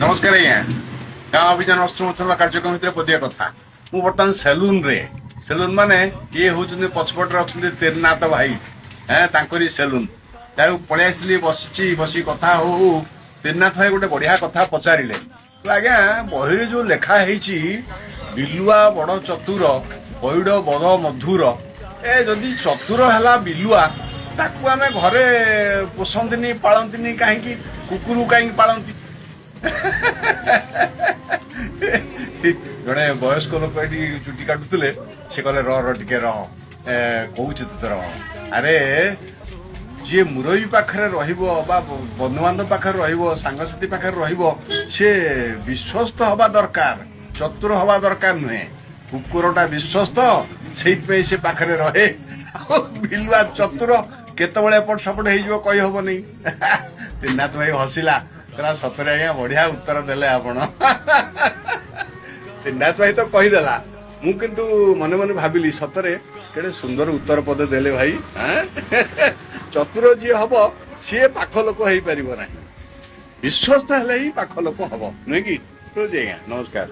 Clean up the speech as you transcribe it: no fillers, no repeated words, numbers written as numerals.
नमस्कार आज्ञा गाँव अभियान वस्त्रोत्सव कार्यक्रम भितर पदिया कथा मु बर्तमान सेलून रे सेलून माने ये होउछन पछपटे अच्छा तेरनाथ भाई तांकरी सेलून पलि आसली बसी कथा हो तेरनाथ भाई गोटे बढ़िया कथा पचारे तो आज्ञा बही जो लेखा बिलुआ बड़ चतुर पैड़ बड़ मधुर ए जदि चतुर है बिलुआ ताकू आम घरे पोषंती पालती कहीं कुकुर कहीं पालती जड़े वयस्क लोक ये चुटी काटुले से कहले रे कहूँ तो अरे जी मुरबी पाखे बंधुबांधव पाखे सांगसाथी पाखे सी विश्वस्त हवा दरकार चतुर हवा दरकार नुहे कुकुरटा विश्वस्त से पाखे रहे बिलुआ चतुर केतबले एपट सपट हो कही हम नहीं त्रिनाथ भाई हसिला सतरे आज्ञा बढ़िया उत्तर देले आपण त्रिनाथ भाई तो कहीदेला मु किंतु मने मने भाविली सतरे केड़े सुंदर उत्तर पद देले भाई चतुर जी हम सी पाख लोक हो पार ना विश्वस्त हेले ही पाख लोक हम नुहे कि रोज आज्ञा नमस्कार।